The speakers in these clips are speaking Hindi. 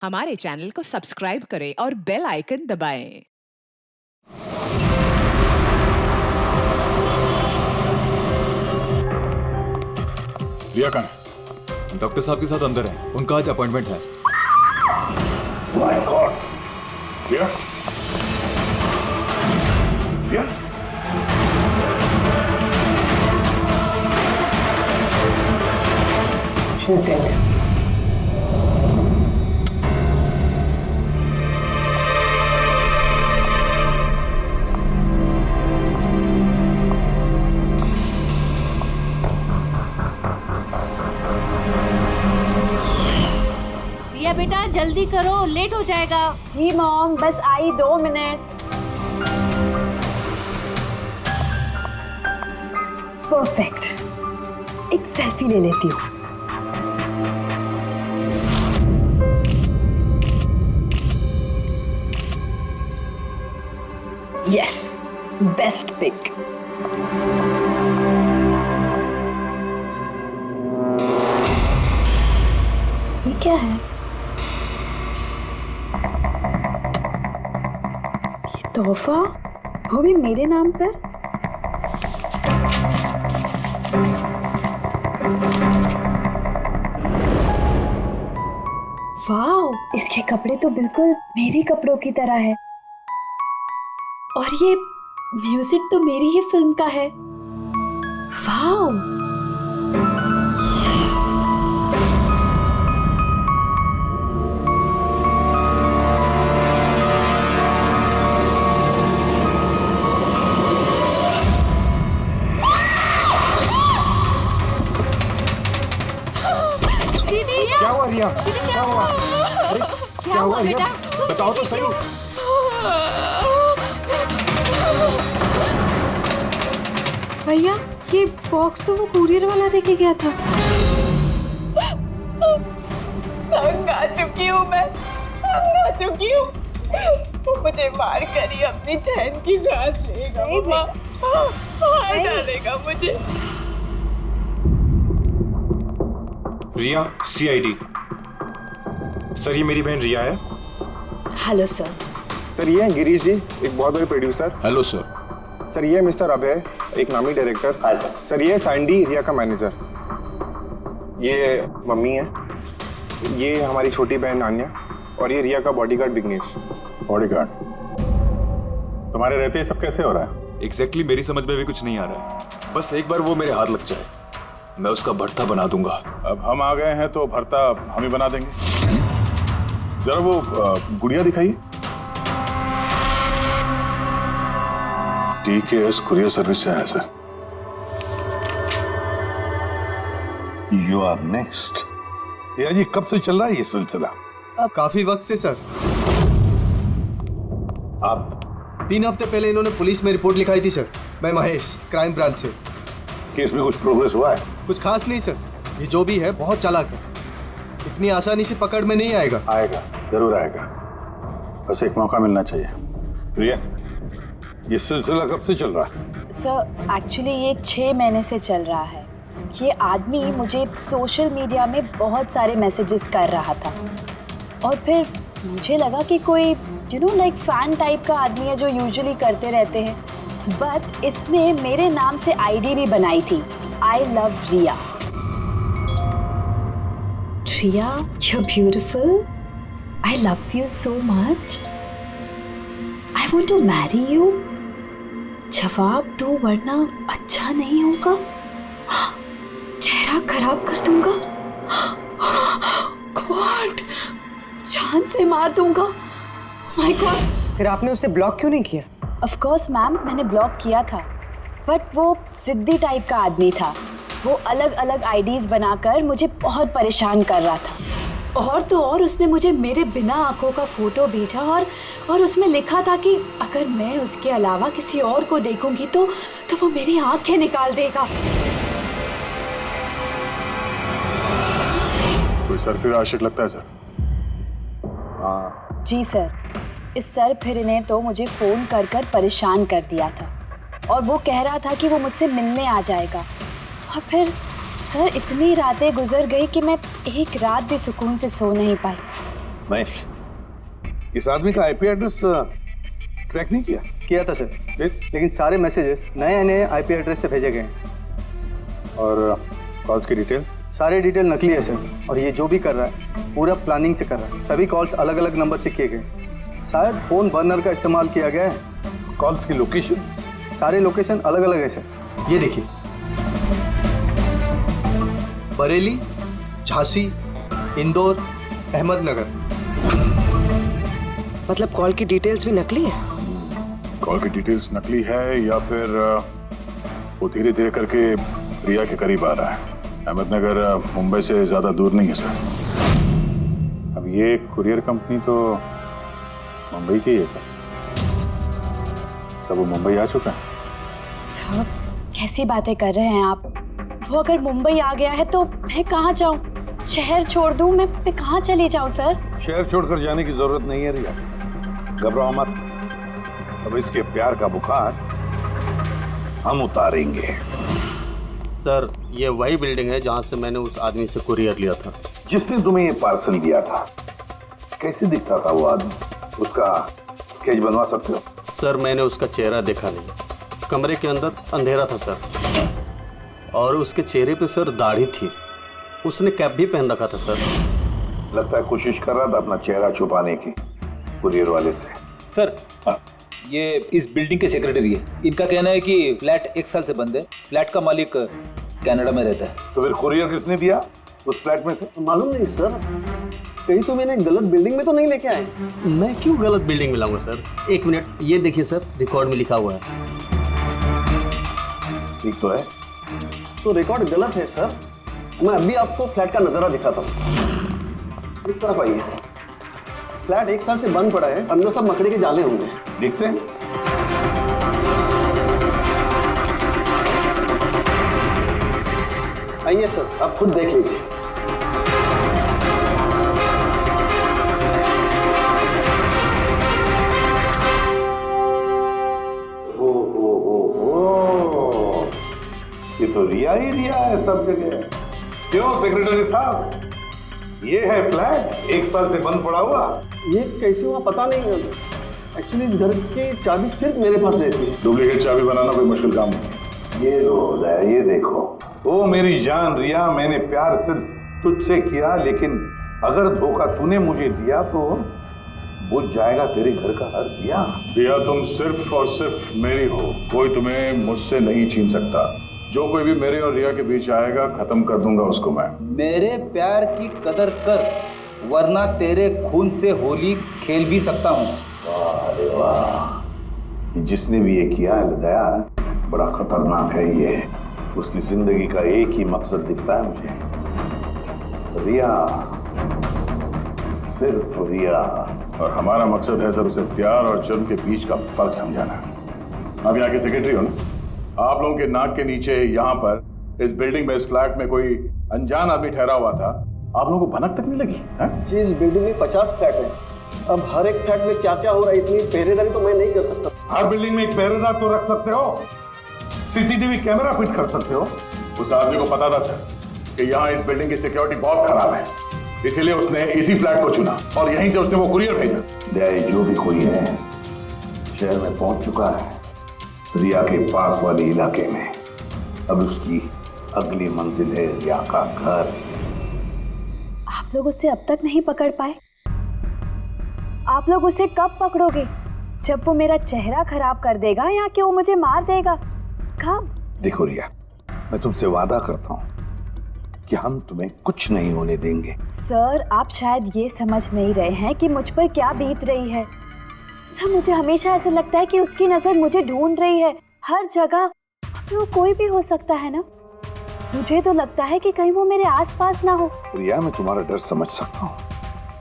हमारे चैनल को सब्सक्राइब करें और बेल आइकन दबाएं। रिया कहाँ है? डॉक्टर साहब के साथ अंदर है, उनका आज अपॉइंटमेंट है। My God! Riya? Riya? She's dead. Riya बेटा जल्दी करो, लेट हो जाएगा। जी मॉम, बस आई 2 मिनट। परफेक्ट, एक सेल्फी ले लेती हूँ। Yes, best pic. ये क्या है? ये तोहफा, वो भी मेरे नाम पर। वाओ, इसके कपड़े तो बिल्कुल मेरे कपड़ों की तरह है। और ये म्यूजिक तो मेरी ही फिल्म का है। वाओ, दीदी क्या हुआ रिया? क्या हुआ? अरे, क्या हुआ रिया? बेटा? बताओ तो सही। भैया, ये बॉक्स तो वो कुरियर वाला देके गया था। तंग आ चुकी हूँ मैं, तंग आ चुकी हूँ। वो मुझे मार कर ही अपनी चैन की सांस लेगा। मम्मा मार डालेगा मुझे। रिया, सीआईडी। सर, ये मेरी बहन रिया है। Hello sir. सर ये हैं गिरीश जी, एक बहुत बड़े प्रोड्यूसर। Hello sir. सर ये मिस्टर अभय, एक नामी डायरेक्टर। Hi sir. सर ये सैंडी, रिया का मैनेजर। ये मम्मी है, ये हमारी छोटी बहन नान्या, और ये रिया का बॉडीगार्ड विघ्नेश। बॉडीगार्ड? तुम्हारे रहते ही सब कैसे हो रहा है? एग्जैक्टली मेरी समझ में भी कुछ नहीं आ रहा है। बस एक बार वो मेरे हाथ लग जाए, मैं उसका भर्ता बना दूंगा। अब हम आ गए हैं तो भरता हम ही बना देंगे। जरा वो गुड़िया दिखाइए। TKS कुरियर सर्विस से आया सर। You are next. या जी, कब से चल रहा है ये सिलसिला? काफी वक्त से सर। आप 3 हफ्ते पहले इन्होंने पुलिस में रिपोर्ट लिखाई थी सर। मैं महेश, क्राइम ब्रांच से। केस में कुछ प्रोग्रेस हुआ है? कुछ खास नहीं सर, ये जो भी है बहुत चालाक है, इतनी आसानी से पकड़ में नहीं आएगा। आएगा, जरूर आएगा, बस एक मौका मिलना चाहिए। रिया, ये सिलसिला कब से चल रहा है? सर एक्चुअली ये 6 महीने से चल रहा है। ये आदमी मुझे सोशल मीडिया में बहुत सारे मैसेजेस कर रहा था, और फिर मुझे लगा कि कोई लाइक फैन टाइप का आदमी है जो यूजुअली करते रहते हैं। बट इसने मेरे नाम से आईडी भी बनाई थी, I love Riya. Riya, you're beautiful. I love you so much. I want to marry you. जवाब दो वरना अच्छा नहीं होगा, चेहरा खराब कर दूंगा। गॉड, जान से मार दूंगा। My God. फिर आपने उसे ब्लॉक क्यों नहीं किया? ऑफ कोर्स मैम, मैंने ब्लॉक किया था, बट वो जिद्दी टाइप का आदमी था। वो अलग अलग आईडीज बनाकर मुझे बहुत परेशान कर रहा था। और तो और उसने मुझे मेरे बिना आंखों का फोटो भेजा, और उसमें लिखा था कि अगर मैं उसके अलावा किसी और को देखूंगी तो वो मेरी आंखें निकाल देगा। कोई सरफिर आशिक लगता है सर। हाँ, जी सर, इस सर फिर ने तो मुझे फ़ोन कर कर परेशान कर दिया था, और वो कह रहा था कि वो मुझसे मिलने आ जाएगा। और फिर सर इतनी रातें गुजर गई कि मैं एक रात भी सुकून से सो नहीं पाई। महेश, इस आदमी का आईपी एड्रेस ट्रैक नहीं किया था सर, फिर? लेकिन सारे मैसेजेस नए नए आईपी एड्रेस से भेजे गए हैं। और कॉल्स की डिटेल्स? सारे डिटेल नकली है सर, और ये जो भी कर रहा है पूरा प्लानिंग से कर रहा है। सभी कॉल्स अलग अलग नंबर से किए गए, शायद फोन बर्नर का इस्तेमाल किया गया है। कॉल्स की लोकेशन? सारे लोकेशन अलग अलग है सर। ये देखिए, बरेली, झांसी, इंदौर, अहमदनगर। मतलब कॉल की डिटेल्स भी नकली है? कॉल की डिटेल्स नकली है या फिर वो धीरे धीरे करके रिया के करीब आ रहा है। अहमदनगर मुंबई से ज्यादा दूर नहीं है सर। अब ये कुरियर कंपनी तो मुंबई की है सर। तब वो मुंबई आ चुका है। सर कैसी बातें कर रहे हैं आप? वो अगर मुंबई आ गया है तो मैं कहाँ जाऊँ? शहर छोड़ दूँ? मैं कहाँ चली जाऊँ सर? शहर छोड़कर जाने की जरूरत नहीं है रिया, घबराओ मत। अब इसके प्यार का बुखार हम उतारेंगे। सर ये वही बिल्डिंग है जहाँ से मैंने उस आदमी से कुरियर लिया था। जिसने तुम्हें ये पार्सल दिया था, कैसे दिखता था वो आदमी? उसका स्केच बनवा सकते हो? सर मैंने उसका चेहरा देखा नहीं, कमरे के अंदर अंधेरा था सर, और उसके चेहरे पे सर दाढ़ी थी। उसने कैप भी पहन रखा था सर। लगता है कोशिश कर रहा था अपना चेहरा छुपाने की कुरियर वाले से। सर ये इस बिल्डिंग के सेक्रेटरी है। इनका कहना है कि फ्लैट 1 साल से बंद है। फ्लैट का मालिक कनाडा में रहता है। तो फिर कुरियर किसने दिया उस फ्लैट में से? मालूम नहीं सर, कहीं तो मैंने गलत बिल्डिंग में तो नहीं लेके आए। मैं क्यों गलत बिल्डिंग में लाऊंगा सर? 1 मिनट, ये देखिए सर, रिकॉर्ड में लिखा हुआ है। ठीक तो है? तो रिकॉर्ड गलत है सर। मैं अभी आपको फ्लैट का नजारा दिखाता हूँ। इस तरफ आइए। फ्लैट 1 साल से बंद पड़ा है, अंदर सब मकड़ी के जाले होंगे। देखते हैं। आइए सर, आप खुद देख लीजिए। ये तो रिया ही रिया है सब जगह। क्यों सेक्रेटरी साहब, ये है फ्लैट 1 साल से बंद पड़ा हुआ। ये कैसे हुआ पता नहीं। एक्चुअली इस घर की चाबी सिर्फ मेरे पास रहती है। डुप्लीकेट चाबी बनाना कोई मुश्किल काम नहीं। ये लो उदय, ये देखो। ओ मेरी जान रिया, मैंने प्यार सिर्फ तुझसे किया, लेकिन अगर धोखा तूने मुझे दिया तो बुझ जाएगा तेरे घर का हर दिया। रिया तुम सिर्फ और सिर्फ मेरी हो, कोई तुम्हें मुझसे नहीं छीन सकता। जो कोई भी मेरे और रिया के बीच आएगा खत्म कर दूंगा उसको मैं। मेरे प्यार की कदर कर, वरना तेरे खून से होली खेल भी सकता हूँ। अरे वाह, जिसने भी ये किया है दया, बड़ा खतरनाक है ये। उसकी जिंदगी का एक ही मकसद दिखता है मुझे, रिया, सिर्फ रिया। और हमारा मकसद है सर उसे प्यार और जुर्म के बीच का फर्क समझाना। आप यहाँ के सेक्रेटरी हो ना? आप लोगों के नाक के नीचे यहाँ पर इस बिल्डिंग में, इस फ्लैट में कोई अनजान आदमी ठहरा हुआ था, आप लोगों को भनक तक नहीं लगी है? जी, इस बिल्डिंग में 50 फ्लैट है। अब हर एक फ्लैट में क्या क्या हो रहा है, इतनी पहरेदारी तो मैं नहीं कर सकता। हर बिल्डिंग में एक पहरेदार तो रख सकते हो, सीसीटीवी कैमरा फिट कर सकते हो। उस आदमी को पता था सर कि यहाँ इस बिल्डिंग की सिक्योरिटी बहुत खराब है, इसीलिए उसने इसी फ्लैट को चुना और यहीं से उसने वो कुरियर भेजा। दया, जो भी कोई है शहर में पहुंच चुका है, रिया के पास वाले इलाके में। अब उसकी अगली मंजिल है रिया का घर। आप लोग उसे अब तक नहीं पकड़ पाए? आप लोग उसे कब पकड़ोगे? जब वो मेरा चेहरा खराब कर देगा या कि वो मुझे मार देगा? कब? देखो रिया, मैं तुमसे वादा करता हूँ कि हम तुम्हें कुछ नहीं होने देंगे। सर आप शायद ये समझ नहीं रहे हैं कि मुझ पर क्या बीत रही है। सर मुझे हमेशा ऐसा लगता है कि उसकी नजर मुझे ढूंढ रही है हर जगह। वो कोई भी हो सकता है ना? मुझे तो लगता है कि कहीं वो मेरे आसपास ना हो। रिया, मैं तुम्हारा डर समझ सकता हूँ,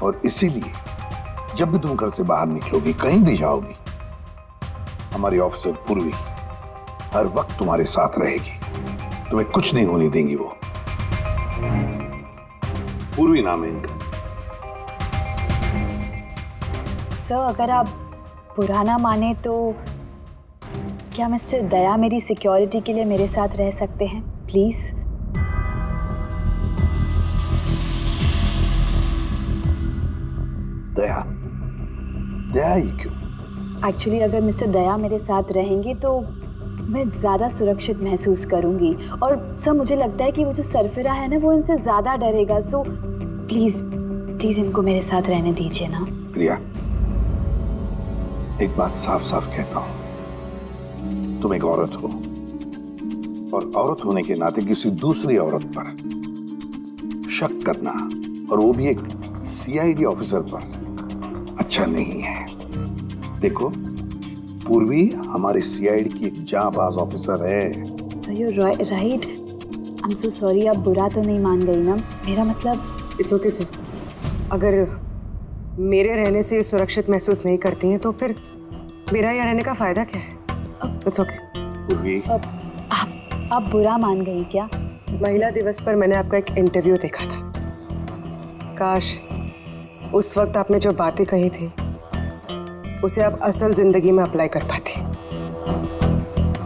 और इसीलिए जब भी तुम घर से बाहर निकलोगी, कहीं भी जाओगी, हमारी ऑफिसर पूर्वी हर वक्त तुम्हारे साथ रहेगी। तुम्हें कुछ नहीं होने देंगी वो। पूर्वी नाम है इनका। सर अगर आप पुराना माने तो क्या मिस्टर दया मेरी सिक्योरिटी के लिए मेरे साथ रह सकते हैं प्लीज? दया, दया ही क्यों? एक्चुअली अगर मिस्टर दया मेरे साथ रहेंगे तो मैं ज़्यादा सुरक्षित महसूस करूंगी, और सर मुझे लगता है कि वो जो सरफिरा है ना वो इनसे ज़्यादा डरेगा। सो प्लीज़ प्लीज़ इनको मेरे साथ रहने दीजिए ना। प्रिया, एक बात साफ साफ कहता हूं, तुम एक औरत हो और औरत होने के नाते किसी दूसरी औरत पर शक करना, और वो भी एक सीआईडी ऑफिसर पर, अच्छा नहीं है। देखो, पूर्वी हमारी सीआईडी की एक जांबाज ऑफिसर है। So you right. I am so sorry, आप बुरा तो नहीं मान गई ना? मेरा मतलब इट्स ओके सर, अगर मेरे रहने से सुरक्षित महसूस नहीं करती हैं तो फिर मेरा यहाँ रहने का फायदा क्या है? It's okay. पूर्वी, आप बुरा मान गई क्या? महिला दिवस पर मैंने आपका एक इंटरव्यू देखा था। काश उस वक्त आपने जो बातें कही थी उसे आप असल जिंदगी में अप्लाई कर पाती।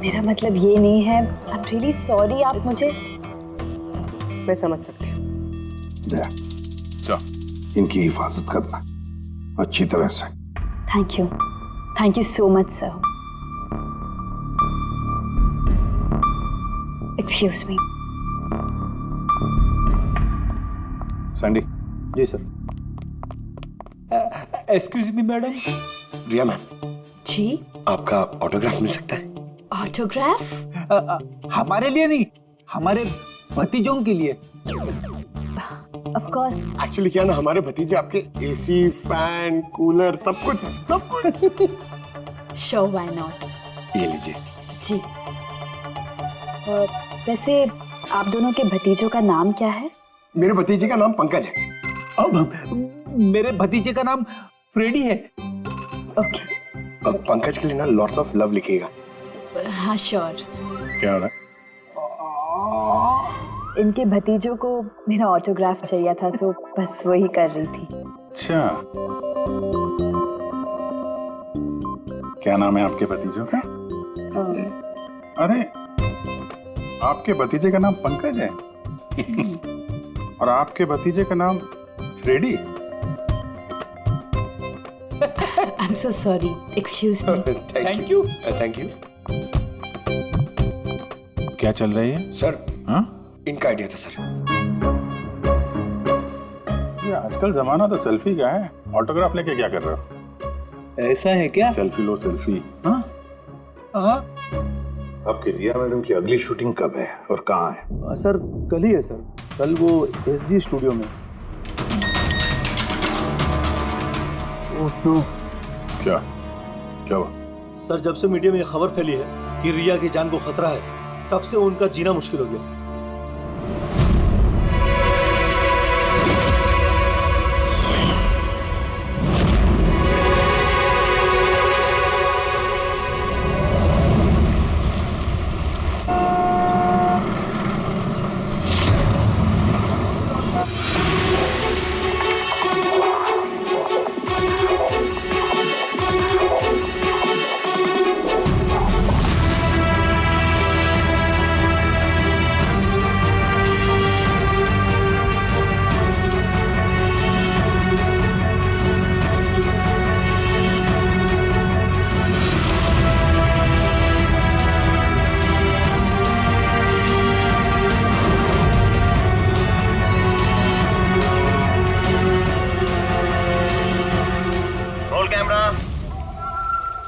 मेरा मतलब ये नहीं है। आई एम रियली सॉरी। आप मुझे, मैं समझ सकती हूँ। दया, इनकी हिफाजत करना अच्छी तरह से। Thank you so much sir. Excuse me. Sandy. जी sir. Excuse me madam. Riya ma'am, जी, आपका ऑटोग्राफ मिल सकता है? ऑटोग्राफ? हमारे लिए नहीं, हमारे भतीजों के लिए। Of course. एक्चुअली क्या ना, हमारे भतीजे आपके एसी, फैन, कूलर सब कुछ है, सब कुछ। Sure, why not. ये लीजिए। जी। वैसे आप दोनों के भतीजों का नाम क्या है? मेरे भतीजे का नाम पंकज है। अब मेरे भतीजे का नाम फ्रेडी है। ओके। पंकज के लिए ना लॉट्स ऑफ लव लिखिएगा। हाँ श्योर। क्या हो रहा है? इनके भतीजों को मेरा ऑटोग्राफ चाहिए था, तो बस वही कर रही थी। अच्छा, क्या नाम है आपके भतीजों का? अरे, आपके भतीजे का नाम पंकज है और आपके भतीजे का नाम Freddy. I am so sorry, excuse me. Thank you. Thank you क्या चल रही है सर। हाँ? इनका आइडिया था सर। ये आजकल जमाना तो सेल्फी का है, ऑटोग्राफ लेके क्या कर रहे हो? ऐसा है क्या? सेल्फी लो सेल्फी। हाँ हाँ आपकी रिया मैडम की अगली शूटिंग कब है और कहाँ है? सर कल ही है सर, कल वो एसजी स्टूडियो में। Oh no. क्या क्या हुआ? सर, जब से मीडिया में ये खबर फैली है कि रिया की जान को खतरा है, तब से उनका जीना मुश्किल हो गया।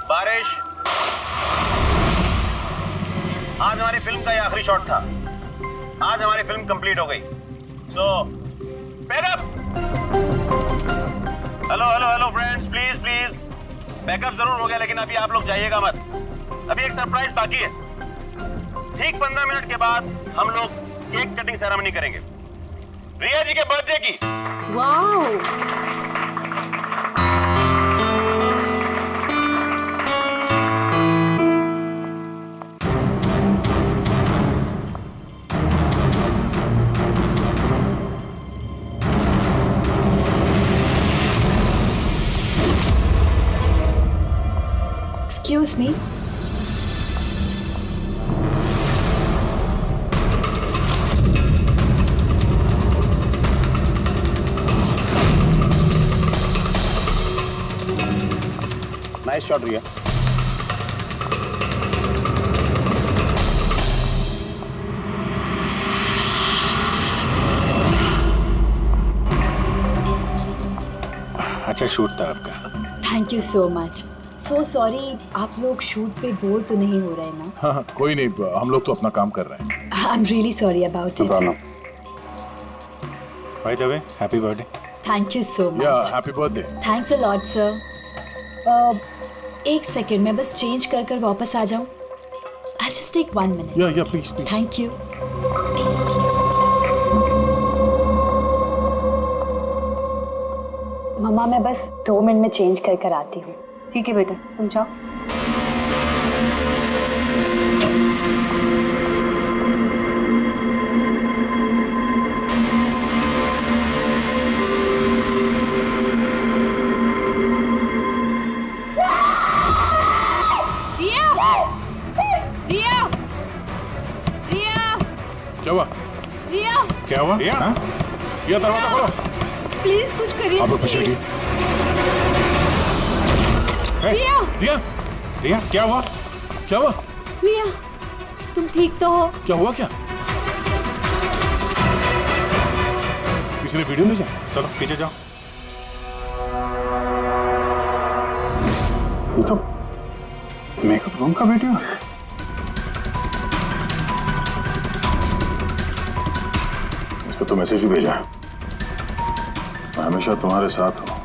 बारिश, आज हमारी फिल्म का ये आखिरी शॉट था। आज हमारी फिल्म कंप्लीट हो गई। So backup. Hello hello hello friends, please please backup जरूर हो गया, लेकिन अभी आप लोग जाइएगा मत। अभी एक सरप्राइज बाकी है। ठीक 15 मिनट के बाद हम लोग केक कटिंग सेरेमनी करेंगे, रिया जी के बर्थडे की। Wow. Excuse me. Nice shot Riya. अच्छा शूट था आपका। Thank you so much. So sorry, आप लोग शूट पे बोर तो नहीं हो रहे ना? हाँ कोई नहीं, हम लोग तो अपना काम कर रहे हैं। I am really sorry about it. By the way happy birthday. Thank you so much. Yeah happy birthday. Thanks a lot sir. एक सेकेंड, मैं बस चेंज कर कर वापस आ जाऊँ। I just take 1 minute. Yeah please please. Thank you. मम्मा मैं बस 2 मिनट में चेंज कर कर आती हूँ। ठीक है बेटा, तुम जाओ। क्या हुआ? रिया, क्या हुआ? रिया, रिया दरवाजा खोलो। प्लीज कुछ करिए। आप लोग पीछे हटिए। रिया, रिया, रिया क्या हुआ? क्या हुआ? रिया, तुम ठीक तो हो? क्या हुआ क्या? किसी ने वीडियो भेजा? चलो पीछे जाओ। ये तो मेकअप रूम का वीडियो है। इसको तो मैसेज भी भेजा है। मैं हमेशा तुम्हारे साथ हूँ,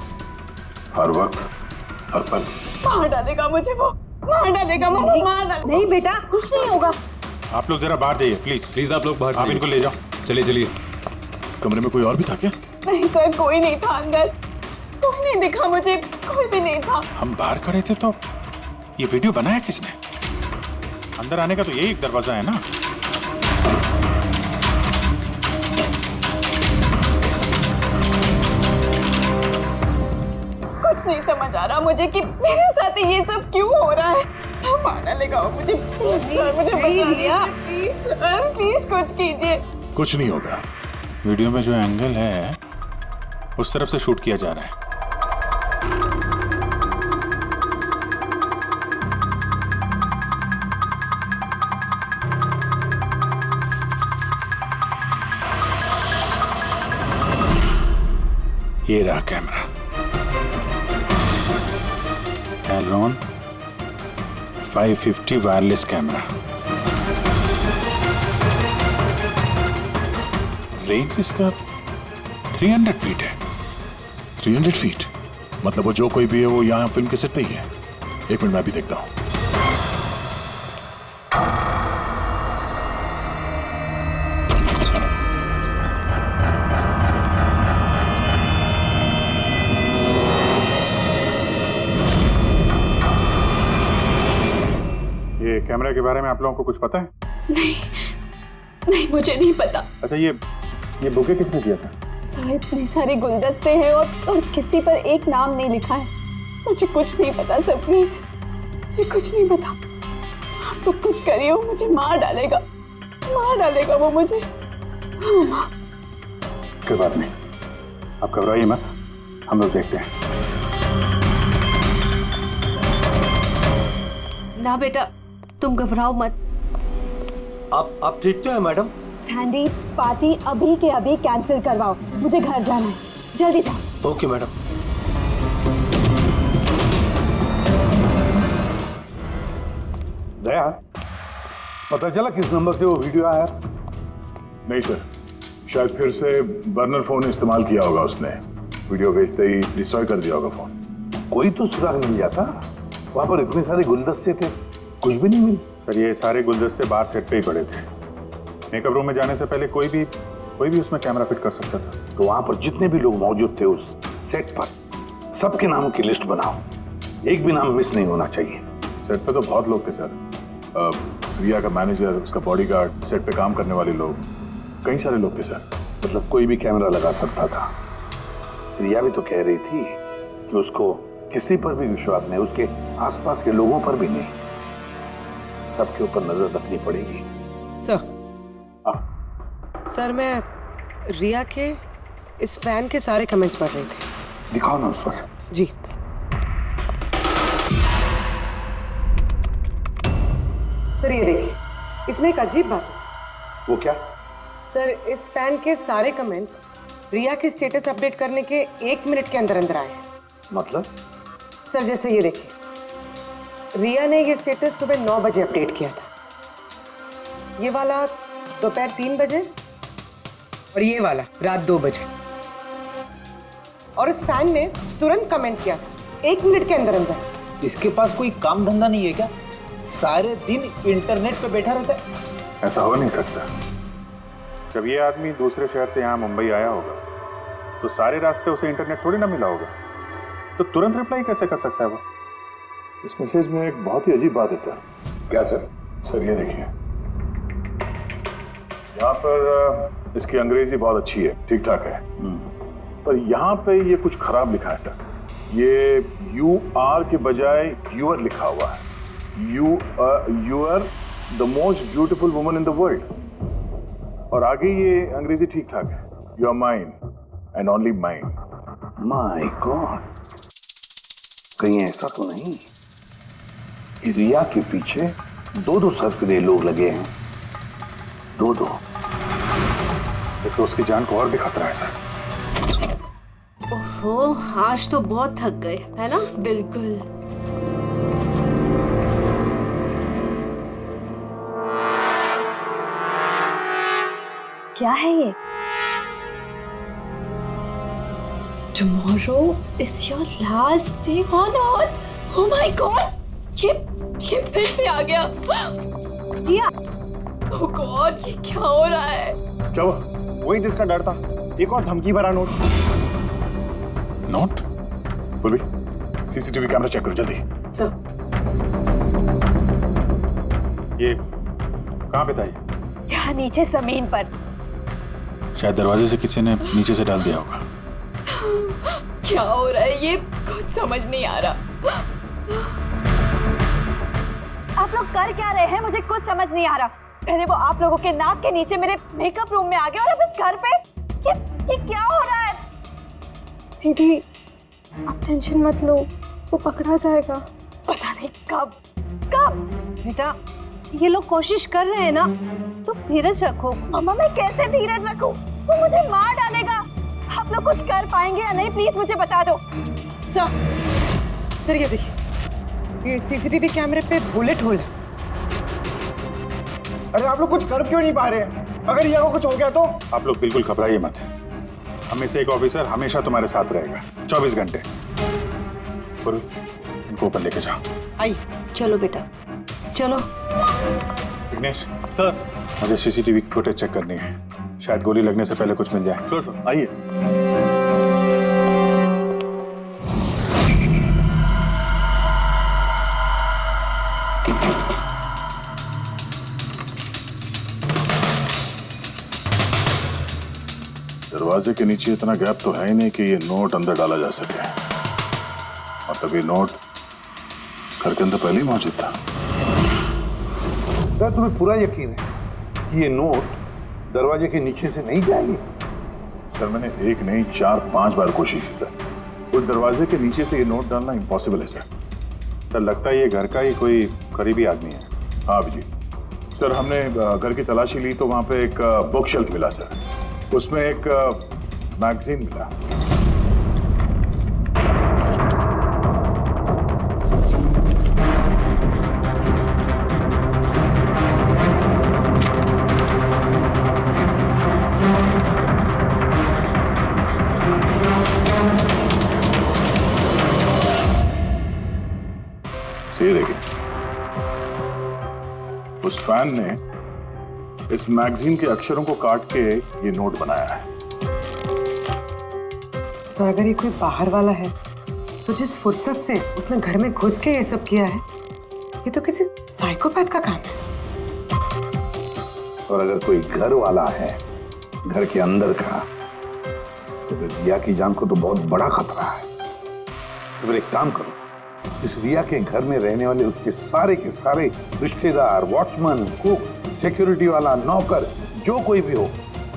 हर वक्त हर पल। मार डालेगा मुझे वो, मार डालेगा, मार डालेगा। नहीं बेटा, कुछ नहीं होगा। आप लोग जरा बाहर जाइए प्लीज। प्लीज आप लोग बाहर आप इनको ले जाओ। चलिए चलिए। कमरे में कोई और भी था क्या? नहीं सर, कोई नहीं था अंदर, कोई नहीं दिखा मुझे, कोई भी नहीं था। हम बाहर खड़े थे तो ये वीडियो बनाया किसने? अंदर आने का तो यही एक दरवाजा है ना। कुछ नहीं समझ आ रहा मुझे कि मेरे साथ ये सब क्यों हो रहा है। मार डालेगा मुझे। प्लीज सर, मुझे बचा लिया। प्लीज सर, प्लीज कुछ कीजिए। कुछ नहीं होगा। वीडियो में जो एंगल है उस तरफ से शूट किया जा रहा है। ये रहा कैमरा। एलोन 550 वायरलेस कैमरा। रेंज इसका 300 फीट है। 300 फीट मतलब वो जो कोई भी है वो यहाँ फिल्म के सेट पे ही है। एक मिनट मैं भी देखता हूँ। ये कैमरा के बारे में आप लोगों को कुछ पता है? नहीं नहीं, मुझे नहीं पता। अच्छा ये बुके किसने दिया था? सर इतने सारे गुलदस्ते हैं और किसी पर एक नाम नहीं लिखा है। मुझे कुछ नहीं पता सर, प्लीज मुझे कुछ नहीं पता। आप तो कुछ करिए, वो मुझे मार डालेगा वो मुझे। हाँ, कोई बात नहीं, आप घबराइए मत, हम लोग देखते हैं। ना बेटा, तुम घबराओ मत। आप ठीक तो है मैडम? सैंडी, पार्टी अभी के अभी कैंसिल करवाओ, मुझे घर जाना है, जल्दी जाओ। Okay madam. दया, पता चला किस नंबर से वो वीडियो आया? नहीं सर, शायद फिर से बर्नर फोन इस्तेमाल किया होगा उसने। वीडियो भेजते ही डिस्ट्रॉय कर दिया होगा फोन। कोई तो सुराग मिल जाता। वहां पर इतने सारे गुलदस्ते थे, कुछ भी नहीं मिली। सर ये सारे गुलदस्ते बाहर सेट पे ही पड़े थे। मेकअप रूम में जाने से पहले कोई भी उसमें कैमरा फिट कर सकता था। तो वहां पर जितने भी लोग मौजूद थे उस सेट पर, सबके नामों की लिस्ट बनाओ। एक भी नाम मिस नहीं होना चाहिए। सेट पे तो बहुत लोग थे सर। रिया का मैनेजर, उसका बॉडीगार्ड, सेट पे काम करने वाले लोग, कई सारे लोग थे सर। मतलब कोई भी कैमरा लगा सकता था। रिया भी तो कह रही थी कि उसको किसी पर भी विश्वास नहीं, उसके आसपास के लोगों पर भी नहीं। सबके ऊपर नजर रखनी पड़ेगी। सर मैं रिया के इस फैन के सारे कमेंट्स पढ़ रही थी। दिखाओ ना उस पर। जी। सर ये देखिए, इसमें एक अजीब बात है। वो क्या? सर इस फैन के सारे कमेंट्स रिया के स्टेटस अपडेट करने के 1 मिनट के अंदर अंदर आए हैं। मतलब? सर जैसे ये देखिए, रिया ने ये स्टेटस सुबह 9 बजे अपडेट किया था, ये वाला दोपहर 3 बजे और ये वाला रात 2 बजे। और इस फैन ने तुरंत कमेंट किया था 1 मिनट के अंदर अंदर। इसके पास कोई काम धंधा नहीं है क्या? सारे दिन इंटरनेट पे बैठा रहता है। ऐसा हो नहीं सकता। जब ये आदमी दूसरे शहर से यहाँ मुंबई आया होगा तो सारे रास्ते उसे इंटरनेट थोड़ी ना मिला होगा, तो तुरंत रिप्लाई कैसे कर सकता है वो? इस मैसेज में एक बहुत ही अजीब बात है सर। क्या सर? सर ये देखिए, यहाँ पर इसकी अंग्रेजी बहुत अच्छी है, ठीक ठाक है, पर यहाँ पे ये कुछ खराब लिखा है सर। ये यू आर के बजाय यूर लिखा हुआ है। You are the most beautiful woman in the world. और आगे ये अंग्रेजी ठीक ठाक है, you are mine and only mine. My God, कहीं ऐसा तो नहीं कि रिया के पीछे 2 सरफिरे लोग लगे हैं? 2। तो उसकी जान को और भी खतरा है सर। ओहो, आज तो बहुत थक गए, है ना? बिल्कुल। क्या है ये? Tomorrow is your last day on earth. Oh my God! ये फिर से आ गया। रिया, oh God, ये क्या हो रहा है? क्या हुआ? वही जिसका डर था, एक और धमकी भरा नोट। नोट? बोल भी, सीसीटीवी कैमरा चेक करो जल्दी। सर ये कहाँ पे था ये? यहाँ नीचे जमीन पर। शायद दरवाजे से किसी ने नीचे से डाल दिया होगा। क्या हो रहा है ये? कुछ समझ नहीं आ रहा। आप लोग कर क्या रहे हैं? मुझे कुछ समझ नहीं आ रहा। पहले वो आप लोगों के नाक के नीचे मेरे मेकअप रूम में आ गया और अब इस घर पे ये क्या हो रहा है? दीदी आप टेंशन मत लो, वो पकड़ा जाएगा। पता नहीं कब कब। बेटा ये लोग कोशिश कर रहे हैं ना, तो धीरज रखो। मम्मा मैं कैसे धीरज रखूं? वो मुझे मार डालेगा। आप लोग कुछ कर पाएंगे या नहीं, प्लीज मुझे बता दो। सर ये देखिए, ये सीसीटीवी कैमरे पे बुलेट होल है। अरे आप लोग कुछ कर क्यों नहीं पा रहे हैं? अगर रिया को कुछ हो गया तो? आप लोग बिल्कुल घबराइए मत। हमें से एक ऑफिसर हमेशा तुम्हारे साथ रहेगा 24 घंटे। इनको ऊपर लेके जाओ। आई चलो बेटा चलो। विघ्नेश सर, मुझे सीसीटीवी फुटेज चेक करनी है, शायद गोली लगने से पहले कुछ मिल जाए। श्योर सर, आइए। दरवाजे के नीचे इतना गैप तो है ही नहीं कि ये नोट अंदर डाला जा सके, और तभी नोट घर के अंदर पहले ही मौजूद था। क्या तुम्हें पूरा यकीन है कि ये नोट दरवाजे के नीचे से नहीं जाएंगे? सर मैंने 1 नहीं 4-5 बार कोशिश की सर। उस दरवाजे के नीचे से ये नोट डालना इम्पॉसिबल है सर। सर लगता है ये घर का ही कोई करीबी आदमी है। हाँ अभिजीत सर, हमने घर की तलाशी ली तो वहाँ पे एक बुक शेल्फ मिला सर, उसमें एक मैगजीन मिला। ये देखिए, उस फैन ने इस मैगजीन के अक्षरों को काट के ये नोट बनाया है। सर अगर ये कोई बाहर वाला है तो जिस फुर्सत से उसने घर में घुस के ये सब किया है, ये तो किसी साइकोपैथ का काम है। और अगर कोई घर वाला है घर के अंदर का, तो फिर रिया की जान को तो बहुत बड़ा खतरा है। तो फिर एक काम करो, इस रिया के घर में रहने वाले उसके सारे के सारे रिश्तेदार, वॉचमैन, कुक, सिक्योरिटी वाला, नौकर, जो कोई भी हो,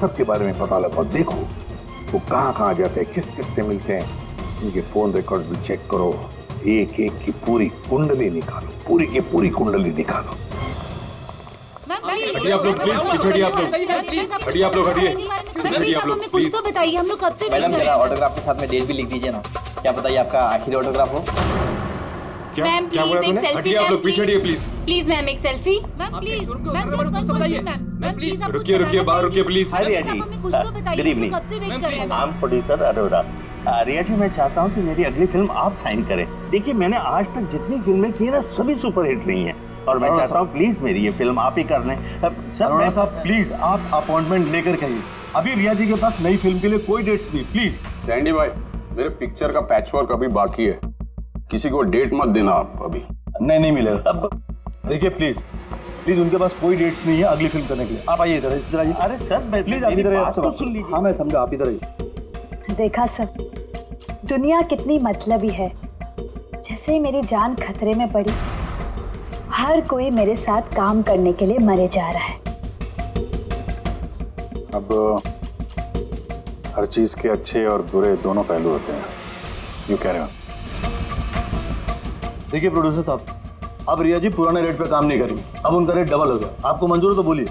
सबके बारे में पता लगाओ। देखो वो कहाँ जाते हैं, किस किस से मिलते हैं, इनके फोन रिकॉर्ड भी चेक करो। एक एक की पूरी कुंडली निकालो, पूरी की पूरी कुंडली निकालो। हटिए आप लोग प्लीज, पीछे हटिए आप लोग, हटिए आप लोग, हटिए पीछे हटिए आप लोग प्लीज। बताइए, हम लोग कब से मैडम जरा ऑटोग्राफ के साथ में डेट भी लिख दीजिए ना, क्या पता ये आपका आखिरी ऑटोग्राफ हो। क्या क्या बोला तूने? हटिए आप लोग, पीछे हटिए प्लीज। प्लीज मैम एक selfie. Ma'am please, ma'am please रुकिए रुकिए, बाहर रुकिए प्लीज। हाय रिया जी, कुछ तो बताइए, गुड इवनिंग। कब से वेट कर रहे हैं। I am producer Arora. Riya ji, मैं चाहता हूँ कि मेरी अगली फिल्म आप साइन करें। देखिए, मैंने आज तक जितनी फिल्में की है ना, सभी सुपरहिट रही हैं, और मैं चाहता हूँ प्लीज मेरी ये फिल्म आप ही कर लें। अरोड़ा साहब प्लीज आप अपॉइंटमेंट लेकर कहिए, अभी रिया जी के पास नई फिल्म के लिए कोई डेट्स नहीं, प्लीज। सैंडी भाई, मेरे पिक्चर का पैचवर्क अभी बाकी है, किसी को डेट मत देना आप अभी। नहीं मिलेगा। अब देखिए प्लीज उनके पास कोई डेट्स नहीं है अगली फिल्म करने के लिए। आप आइए इधर आइए। अरे सर, प्लीज आप इधर आइए, तो सुन लीजिए। हाँ मैं समझा, आप इधर आइए। देखा सब, दुनिया कितनी मतलबी है। जैसे ही मेरी जान खतरे में पड़ी, हर कोई मेरे साथ काम करने के लिए मरे जा रहा है। अब हर चीज के अच्छे और बुरे दोनों पहलू होते हैं। यू कह रहे हो? देखिए प्रोड्यूसर साहब, अब रिया जी पुराने रेट पे काम नहीं करेंगे, अब उनका रेट डबल हो गया। आपको मंजूर है तो बोलिए।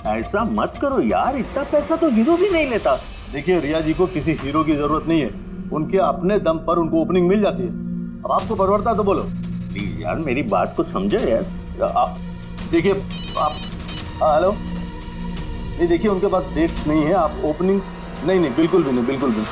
ऐसा मत करो यार, इतना पैसा तो हीरो भी नहीं लेता। देखिए रिया जी को किसी हीरो की जरूरत नहीं है, उनके अपने दम पर उनको ओपनिंग मिल जाती है। अब आपको परवड़ता है तो बोलो। प्लीज यार, मेरी बात को समझो यार। देखिए आप हेलो, नहीं देखिए उनके पास डेट नहीं है, आप ओपनिंग नहीं बिल्कुल भी नहीं, बिल्कुल भी।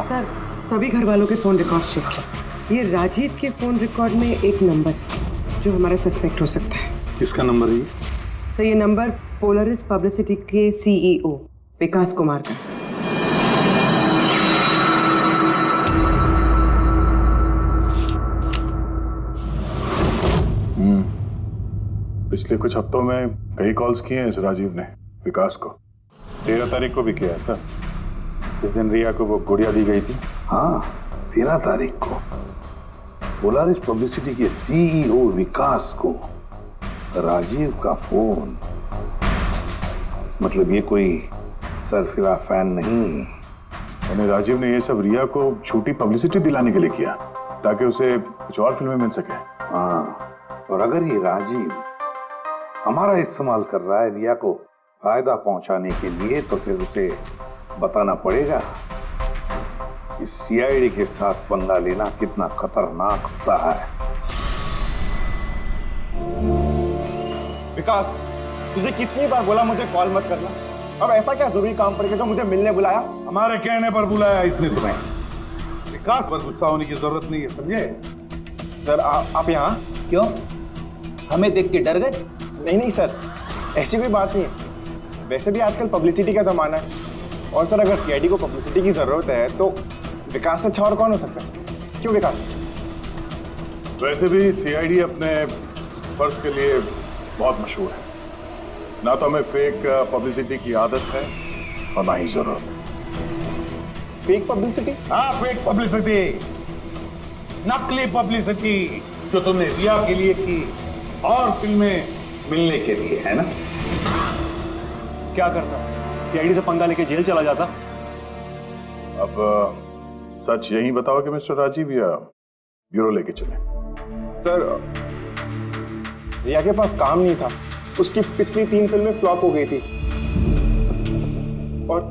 सर सभी घर वालों के फ़ोन रिकॉर्ड चेक किया। ये राजीव के फ़ोन रिकॉर्ड में एक नंबर है जो हमारा सस्पेक्ट हो सकता है। किसका नंबर है ये? सर ये नंबर पोलरिस पब्लिसिटी के CEO विकास कुमार का। पिछले कुछ हफ्तों में कई कॉल्स किए हैं इस राजीव ने विकास को। 13 तारीख को भी किया है सर, जिस दिन रिया को वो गुड़िया दी गई थी। हाँ 13 तारीख को पोलारिस पब्लिसिटी के CEO विकास को राजीव का फोन। मतलब ये कोई सरफिरा फैन नहीं। यानी राजीव ने ये सब रिया को झूठी पब्लिसिटी दिलाने के लिए किया ताकि उसे कुछ और फिल्में मिल सके। हाँ, और अगर ये राजीव हमारा इस्तेमाल कर रहा है रिया को फायदा पहुंचाने के लिए, तो फिर उसे बताना पड़ेगा कि CID के साथ पंगा लेना कितना खतरनाक होता है। विकास, तुझे कितनी बार बोला मुझे कॉल मत करना, अब ऐसा क्या जरूरी काम पड़ गया जो मुझे मिलने बुलाया? हमारे कहने पर बुलाया इसने तुम्हें। विकास पर गुस्सा होने की जरूरत नहीं है, समझे? सर आप यहाँ क्यों, हमें देख के डर गए? नहीं सर, ऐसी कोई बात नहीं है। वैसे भी आजकल पब्लिसिटी का जमाना है, और सर अगर CID को पब्लिसिटी की जरूरत है तो विकास से अच्छा और कौन हो सकता है? क्यों विकास? वैसे भी CID अपने फर्ज के लिए बहुत मशहूर है। ना तो हमें फेक पब्लिसिटी की आदत है और ना ही जरूरत। Fake publicity? हाँ फेक पब्लिसिटी, नकली पब्लिसिटी जो तुमने रिया के लिए की और फिल्में मिलने के लिए, है ना? क्या करता, CID से पंगा लेके जेल चला जाता। अब सच यही बताओ कि मिस्टर राजीव या ब्यूरो लेके चले। सर रिया के पास काम नहीं था, उसकी पिछली 3 फिल्में फ्लॉप हो गई थी, और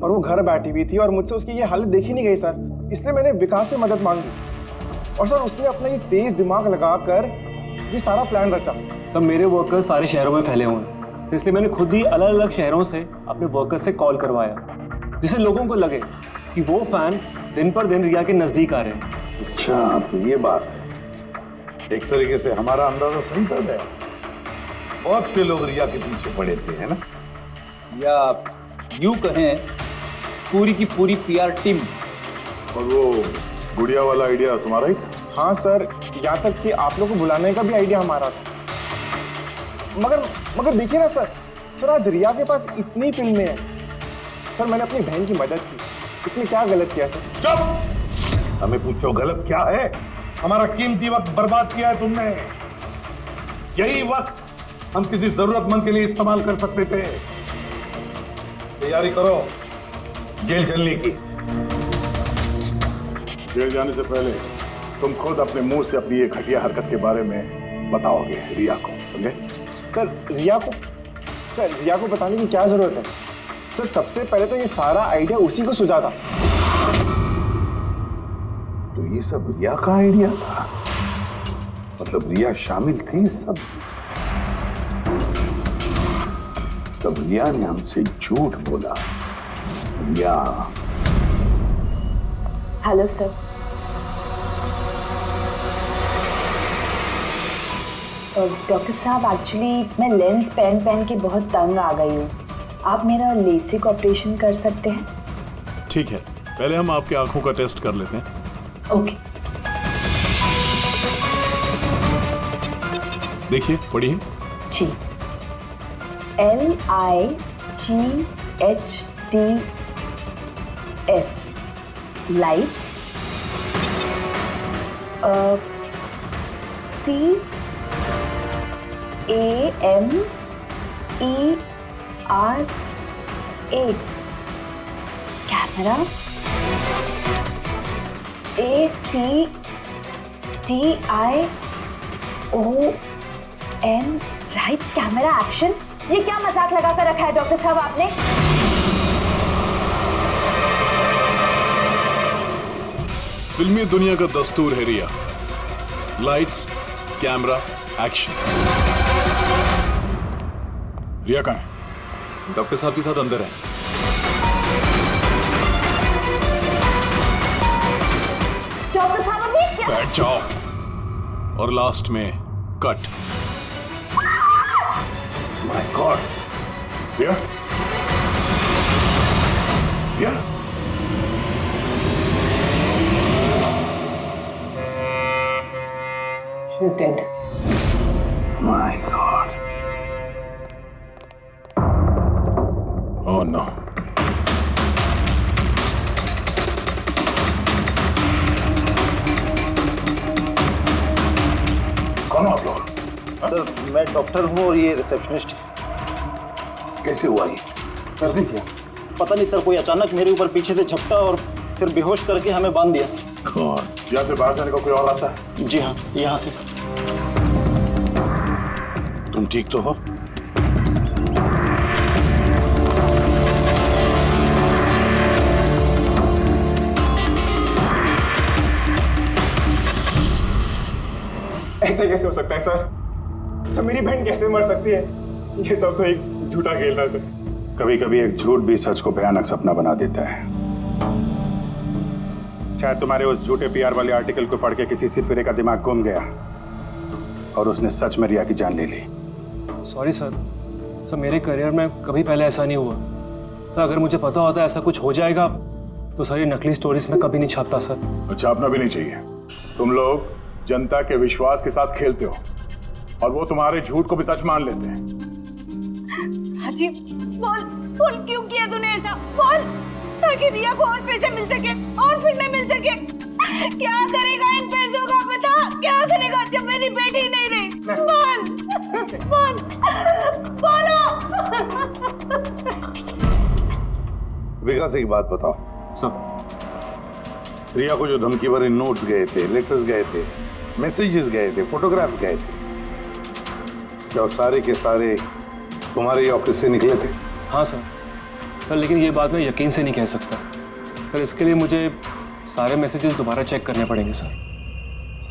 वो घर बैठी हुई थी और मुझसे उसकी ये हालत देखी नहीं गई सर, इसलिए मैंने विकास से मदद मांगी। और सर उसने अपना ये तेज दिमाग लगाकर ये सारा प्लान रचा। सब मेरे वर्कर्स सारे शहरों में फैले हुए हैं, तो इसलिए मैंने खुद ही अलग अलग शहरों से अपने वर्कर्स से कॉल करवाया, जिससे लोगों को लगे कि वो फैन दिन पर दिन रिया के नजदीक आ रहे हैं। अच्छा तो ये बात है, एक तरीके से हमारा अंदाजा सही कर गया। बहुत से लोग रिया के पीछे पड़े थे, है ना? या यूं कहें पूरी की पूरी PR टीम। और वो गुड़िया वाला आइडिया तुम्हारा ही था? हाँ सर, यहाँ तक कि आप लोगों को बुलाने का भी आइडिया हमारा था। मगर देखिए ना सर आज रिया के पास इतनी फिल्में हैं। सर मैंने अपनी बहन की मदद की, इसमें क्या गलत किया सर? चुप! हमें पूछो गलत क्या है? हमारा कीमती वक्त बर्बाद किया है तुमने। यही वक्त हम किसी जरूरतमंद के लिए इस्तेमाल कर सकते थे। तैयारी करो जेल चलने की। जेल जाने से पहले तुम खुद अपने मुंह से अपनी ये घटिया हरकत के बारे में बताओगे रिया को, समझे? सर रिया को बताने की क्या जरूरत है? सर सबसे पहले तो ये सारा आइडिया उसी को सुझा था। तो ये सब रिया का आइडिया था? मतलब रिया शामिल थी इस सब? तब रिया ने हमसे झूठ बोला। रिया। Hello sir. डॉक्टर साहब, एक्चुअली मैं लेंस पहन के बहुत तंग आ गई हूँ। आप मेरा लेसिक ऑपरेशन कर सकते हैं? ठीक है, पहले हम आपकी आंखों का टेस्ट कर लेते हैं। ओके। देखिए, पढ़िए। जी। LIGHTS lights. CAMERA camera. ACTION lights camera action. ये क्या मजाक लगा कर रखा है डॉक्टर साहब आपने? फिल्मी दुनिया का दस्तूर है Riya. Lights, camera, action. Riya कहाँ है? डॉक्टर साहब के साथ अंदर है। डॉक्टर साहब अभी क्या? बैठ जाओ। और लास्ट में cut. My God. Riya? Riya? She's dead. My God. Oh no. कौन हो आप लोग? सर मैं डॉक्टर हूँ और ये रिसेप्शनिस्ट है। कैसे हुआ ये? कैसे किया? पता नहीं सर, कोई अचानक मेरे ऊपर पीछे से झपटा और फिर बेहोश करके हमें बांध दिया सर। कौन? यहाँ से बाहर जाने का कोई और रास्ता है? जी हाँ, यहाँ से सर। तुम ठीक तो हो? ऐसे कैसे हो सकता है सर? मेरी बहन कैसे मर सकती है? ये सब तो एक झूठा खेल है सर। कभी कभी एक झूठ भी सच को भयानक सपना बना देता है। शायद तुम्हारे उस झूठे PR वाले आर्टिकल को पढ़ के किसी सिरफिरे का दिमाग घूम गया और उसने सच में रिया की जान ले ली। सॉरी सर, मेरे करियर में कभी पहले ऐसा नहीं हुआ सर। अगर मुझे पता होता ऐसा कुछ हो जाएगा तो सारी नकली स्टोरीज में कभी नहीं छापता सर। छापना भी नहीं चाहिए। तुम लोग जनता के विश्वास के साथ खेलते हो और वो तुम्हारे झूठ को भी सच मान लेते हैं। राजीव, बोल क्यों किया तूने ऐसा? बोल, ताकि रिया को और पैसे मिल सके और फिल्में मिल सके। क्या करेगा इन पैसों का? बता, क्या करेगा जब मेरी बेटी नहीं रही? बोलो। विकास एक बात बताओ सर। रिया को जो धमकी भरे नोट्स गए थे, लेटर्स गए थे, मैसेजेस गए थे, फोटोग्राफ गए थे, क्या वो सारे के सारे तुम्हारे ऑफिस से निकले थे? हाँ सर, लेकिन ये बात मैं यकीन से नहीं कह सकता सर। इसके लिए मुझे सारे मैसेजेस दोबारा चेक करने पड़ेंगे सर।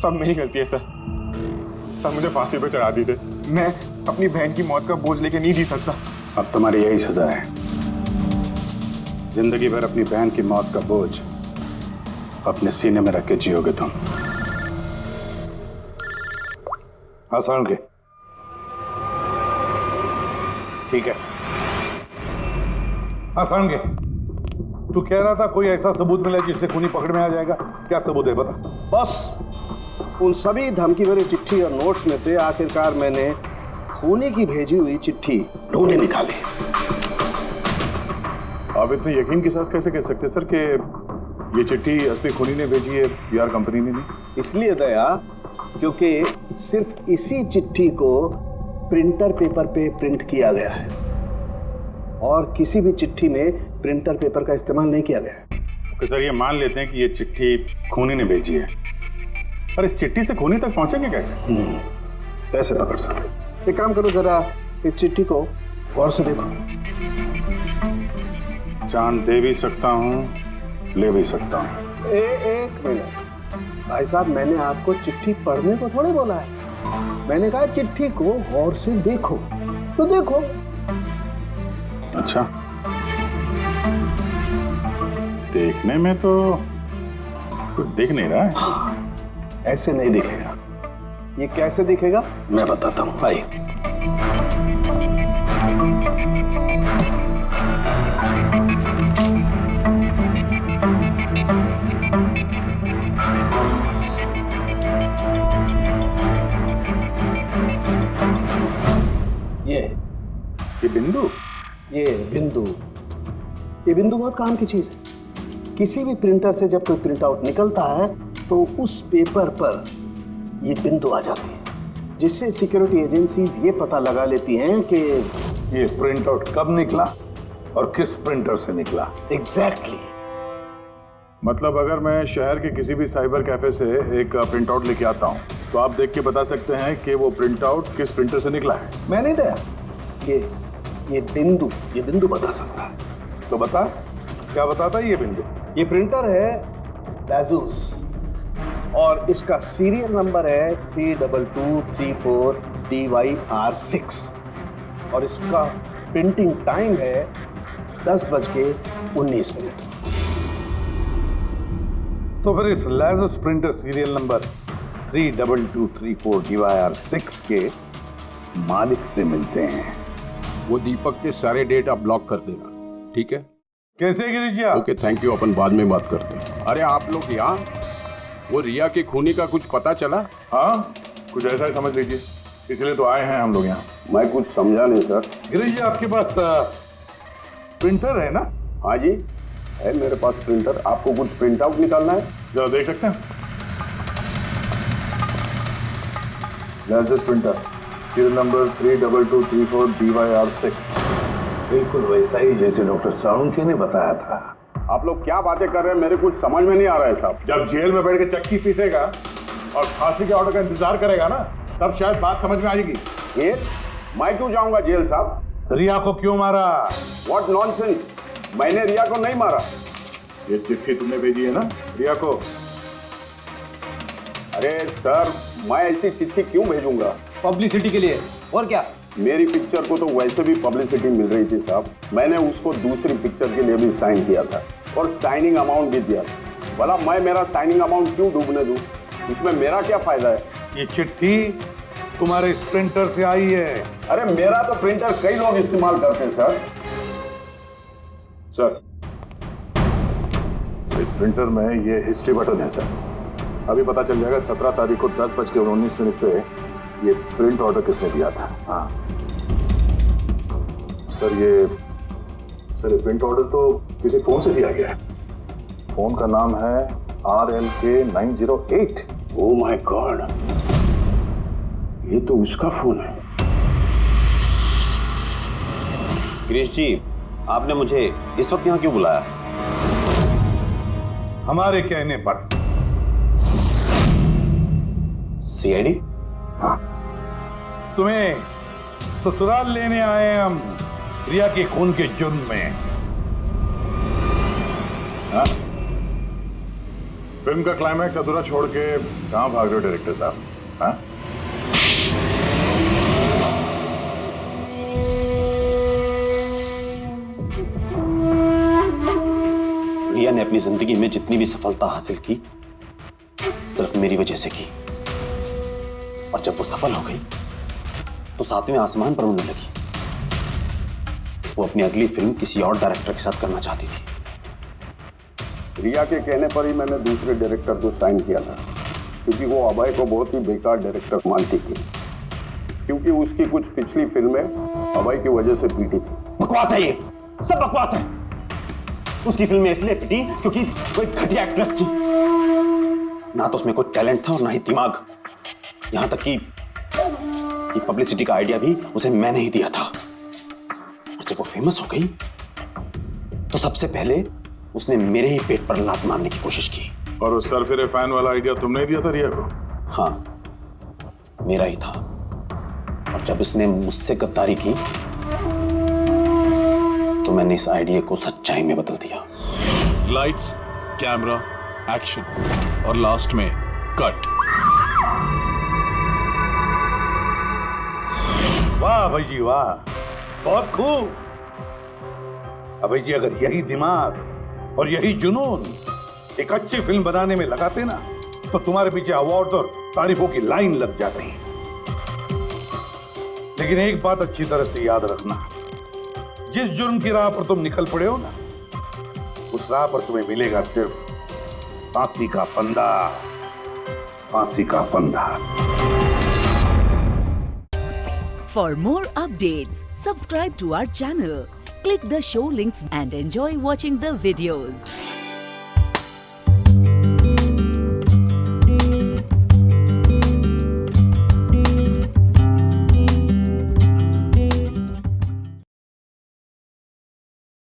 सब मेरी गलती है सर। मुझे फांसी पे चढ़ा दीजिए। मैं अपनी बहन की मौत का बोझ लेके नहीं जी सकता। अब तुम्हारी यही सजा है। जिंदगी भर अपनी बहन की मौत का बोझ अपने सीने में रख के जियोगे तुम। हाँ साउंड के ठीक है। हाँ साउंड के तू कह रहा था कोई ऐसा सबूत मिला जिससे खूनी पकड़ में आ जाएगा। क्या सबूत है बता? बॉस, उन सभी धमकी भरी चिट्ठी और नोट्स में से आखिरकार मैंने खूनी की भेजी हुई चिट्ठी ढूंढे निकाली। आप इतने यकीन के साथ कैसे कह सकते सर कि ये चिट्ठी असली खूनी ने भेजी है, PR कंपनी ने नहीं? इसलिए दया, क्योंकि सिर्फ इसी चिट्ठी को प्रिंटर पेपर पे प्रिंट किया गया है और किसी भी चिट्ठी में प्रिंटर पेपर का इस्तेमाल नहीं किया गया है। तो सर ये मान लेते हैं कि ये चिट्ठी खूनी ने भेजी है, पर इस चिट्ठी से खूनी तक पहुंचेंगे कैसे? कैसे पकड़ सकते? एक काम करो, जरा इस चिट्ठी को गौर से देखो। जान दे भी सकता हूँ, ले भी सकता हूँ। एक मिनट भाई साहब, मैंने आपको चिट्ठी पढ़ने को थोड़ी बोला है, मैंने कहा चिट्ठी को गौर से देखो। तो देखो। अच्छा, देखने में तो कुछ दिख नहीं रहा है। ऐसे नहीं दिखेगा। ये कैसे दिखेगा मैं बताता हूँ, आइए। ये बिंदु, ये बिंदु बहुत काम की चीज है। किसी भी प्रिंटर से जब कोई प्रिंट आउट निकलता है तो उस पेपर पर ये बिंदु आ जाती है, जिससे सिक्योरिटी एजेंसीज ये पता लगा लेती हैं कि ये प्रिंट आउट कब निकला और किस प्रिंटर से निकला। एग्जैक्टली। मतलब अगर मैं शहर के किसी भी साइबर कैफे से एक प्रिंट आउट लेके आता हूँ तो आप देख के बता सकते हैं कि वो प्रिंट आउट किस प्रिंटर से निकला है? मैं नहीं दया, ये बिंदु बता सकता है। तो बता, क्या बताता है ये बिंदु? ये प्रिंटर है लाजूस और इसका सीरियल नंबर है 32234 DYR6 और इसका प्रिंटिंग टाइम है 10:19। तो फिर इस लाजूस प्रिंटर सीरियल नंबर 32234 DYR6 के मालिक से मिलते हैं। वो दीपक के सारे डेटा ब्लॉक कर देना, ठीक है? कैसे गिरीश जी? ओके, थैंक यू, अपन बाद में बात करते हैं। अरे आप लोग यहाँ, वो रिया के खूनी का कुछ पता चला? हाँ, कुछ ऐसा ही समझ लीजिए, इसलिए तो आए हैं हम लोग यहाँ। मैं कुछ समझा नहीं सर। गिरीश जी, आपके पास प्रिंटर है ना? हाँ जी है मेरे पास प्रिंटर। आपको कुछ प्रिंट आउट निकालना है? जरा देख सकते हैं। Licence printer serial number 32234 DYR6। बिल्कुल वैसा ही जैसे डॉक्टर साळुंखे ने बताया था। आप लोग क्या बातें कर रहे हैं, मेरे कुछ समझ में नहीं आ रहा है साहब। जब जेल में बैठ के चक्की पीसेगा और फांसी के ऑर्डर का इंतजार करेगा ना, तब शायद बात समझ में आ जाएगी। जेल? मैं क्यों जाऊंगा जेल साहब? रिया को क्यों मारा? व्हाट नॉनसेंस, मैंने रिया को नहीं मारा। ये चिट्ठी तुमने भेजी है ना रिया को? अरे सर, मैं ऐसी चिट्ठी क्यों भेजूंगा? पब्लिसिटी के लिए, और क्या? मेरी पिक्चर को तो वैसे भी पब्लिसिटी मिल रही थी साहब। मैंने उसको दूसरी पिक्चर के लिए भी साइन किया था और साइनिंग अमाउंट भी दिया था। भला मैं मेरा साइनिंग अमाउंट क्यों डूबने दूं? इसमें मेरा क्या फायदा है? ये चिट्ठी तुम्हारे इस प्रिंटर से आई है। अरे मेरा तो प्रिंटर कई लोग इस्तेमाल करते हैं सर। सर, इस प्रिंटर में ये हिस्ट्री बटन है सर। अभी पता चल जाएगा 17 तारीख को 10:19 पे ये प्रिंट ऑर्डर किसने दिया था। हाँ सर, ये प्रिंट ऑर्डर तो किसी फोन से दिया गया है। फोन का नाम है RLK908। ओह माय गॉड, ये तो उसका फोन है। गिरीश जी, आपने मुझे इस वक्त यहाँ क्यों बुलाया? हमारे कहने पर। CID? हाँ, तुम्हें ससुराल लेने आए हैं हम, रिया के खून के जुर्म में। हाँ? फिल्म का क्लाइमैक्स अधूरा छोड़ के कहां भाग रहे हो डायरेक्टर साहब? हाँ? रिया ने अपनी जिंदगी में जितनी भी सफलता हासिल की सिर्फ मेरी वजह से की, और जब वो सफल हो गई तो 7वें आसमान पर उड़ने लगी। वो अपनी अगली फिल्म किसी और डायरेक्टर के साथ करना चाहती थी। रिया के कहने पर ही मैंने दूसरे डायरेक्टर को साइन किया था। क्योंकि वो अभय को बहुत ही बेकार डायरेक्टर मानती थी, क्योंकि उसकी कुछ पिछली फिल्में अभय की वजह से पीटी थी। बकवास है ये, सब बकवास है। उसकी फिल्में इसलिए पिटी क्योंकि वो एक घटिया एक्ट्रेस थी। ना तो उसमें कोई टैलेंट था और ना ही दिमाग। यहां तक कि पब्लिसिटी का आइडिया भी उसे मैंने ही दिया था। जब वो फेमस हो गई तो सबसे पहले उसने मेरे ही पेट पर लात मारने की कोशिश की। और उस सरफिरे फैन वाला आइडिया तुमने ही दिया था रिया को? हाँ, मेरा ही था। और जब उसने मुझसे गद्दारी की तो मैंने इस आइडिया को सच्चाई में बदल दिया। लाइट्स, कैमरा, एक्शन और लास्ट में कट। वाह भाई जी वाह, बहुत खूब। अबे जी अगर यही दिमाग और यही जुनून एक अच्छी फिल्म बनाने में लगाते ना तो तुम्हारे पीछे अवार्ड और तारीफों की लाइन लग जाती। लेकिन एक बात अच्छी तरह से याद रखना, जिस जुर्म की राह पर तुम निकल पड़े हो ना, उस राह पर तुम्हें मिलेगा सिर्फ फांसी का फंदा, फांसी का फंदा। For more updates, subscribe to our channel, click the show links and enjoy watching the videos.